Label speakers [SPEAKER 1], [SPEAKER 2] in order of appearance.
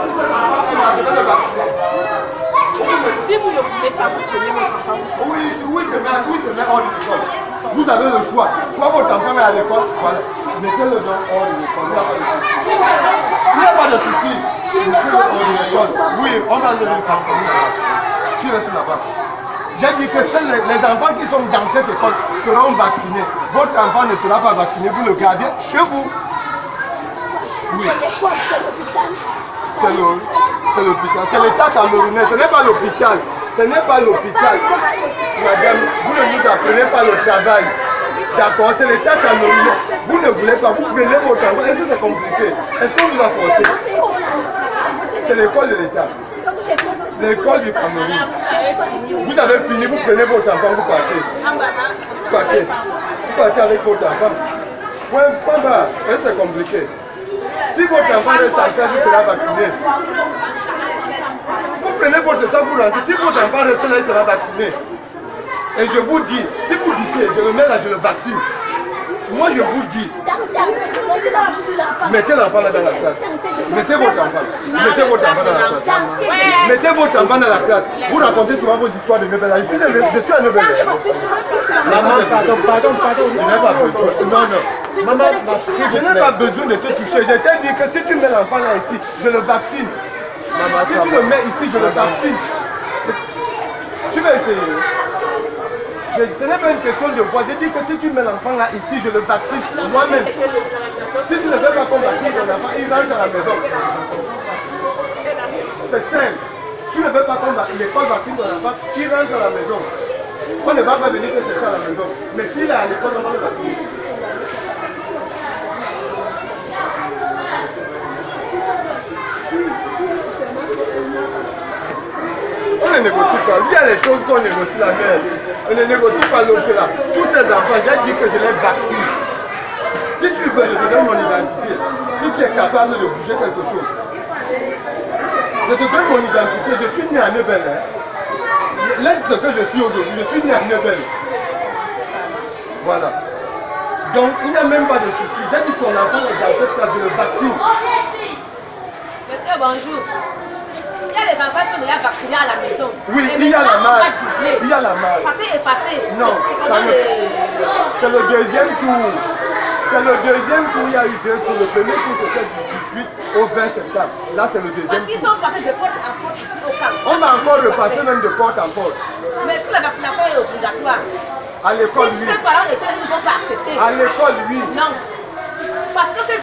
[SPEAKER 1] Je vais le vacciner.
[SPEAKER 2] Si vous ne voulez pas, vous prenez votre enfant.
[SPEAKER 1] Oui, c'est même hors de l'école. Vous avez le choix. Soit votre enfant est à l'école, voilà. Mettez-le dans hors de l'école. Il n'y a pas de souci. Mettez-le hors de l'école. Oui, on va le vacciner. Qui reste là-bas? J'ai dit que seuls les enfants qui sont dans cette école seront vaccinés. Votre enfant ne sera pas vacciné, vous le gardez chez vous. Oui. C'est l'hôpital. C'est l'État camerounais. Ce n'est pas l'hôpital. Ce n'est pas l'hôpital. Madame, vous ne nous apprenez pas le travail. D'accord, c'est l'État camerounais. Vous ne voulez pas, vous prenez votre enfant. Est-ce que c'est compliqué? Est-ce qu'on vous a forcé? C'est l'école de l'État. L'école du Cameroun. Vous avez fini, vous prenez votre enfant, vous partez. Vous partez. Vous partez avec votre enfant. Ouais, papa, c'est compliqué. Si votre enfant reste en classe, il sera vacciné. Vous prenez votre sang, vous rentrez. Si votre enfant reste là, il sera vacciné. Et je vous dis, si vous dites, je le mets là, je le vaccine. Moi, je vous dis, mettez l'enfant là dans la classe. Mettez votre enfant. Mettez votre enfant dans la classe. Mettez votre enfant dans la classe. Vous racontez souvent vos histoires de Nebel. Je suis à Nebel.
[SPEAKER 3] Maman, pardon.
[SPEAKER 1] Je n'ai pas besoin. Non.
[SPEAKER 3] Maman,
[SPEAKER 1] je n'ai pas besoin de te toucher. Je t'ai dit que si tu mets l'enfant là ici, je le vaccine. Maman, si tu le mets ici, je le vaccine. Tu vas essayer. Ce n'est pas une question de voix. Je dis que si tu mets l'enfant là ici, je le vaccine moi-même. Si tu ne veux pas qu'on vaccine ton enfant, il rentre à la maison. C'est simple. Tu ne veux pas qu'on vaccine ton enfant, il rentre à la maison. On ne va pas venir te chercher à la maison. Mais s'il est à l'école, on va le vacciner. On ne négocie pas. Il y a les choses qu'on négocie la mère. On ne négocie pas l'autre là. Tous ces enfants, j'ai dit que je les vaccine. Si tu veux, je te donne mon identité. Si tu es capable de bouger quelque chose. Je te donne mon identité. Je suis né à Nebel. Laisse ce que je suis aujourd'hui. Je suis né à Nebel. Voilà. Donc, il n'y a même pas de souci. J'ai dit que ton enfant est dans cette classe, je le vaccine.
[SPEAKER 4] Monsieur, bonjour. Il y a les enfants qui sont déjà vaccinés à la maison.
[SPEAKER 1] Oui, il y a la malle. Il y a la malle.
[SPEAKER 4] Ça s'est effacé.
[SPEAKER 1] Non, c'est le deuxième tour. C'est le deuxième tour, il y a eu deux tours. Le premier tour c'était du 18 au 20 septembre. Là c'est le deuxième tour.
[SPEAKER 4] Parce qu'ils sont passés de porte en porte ici au camp.
[SPEAKER 1] On va encore repasser même de porte en porte.
[SPEAKER 4] Mais est-ce que la vaccination est obligatoire?
[SPEAKER 1] À l'école,
[SPEAKER 4] si
[SPEAKER 1] oui.
[SPEAKER 4] ces parents ne vont pas accepter.
[SPEAKER 1] À l'école, oui.
[SPEAKER 4] Non. Parce que ces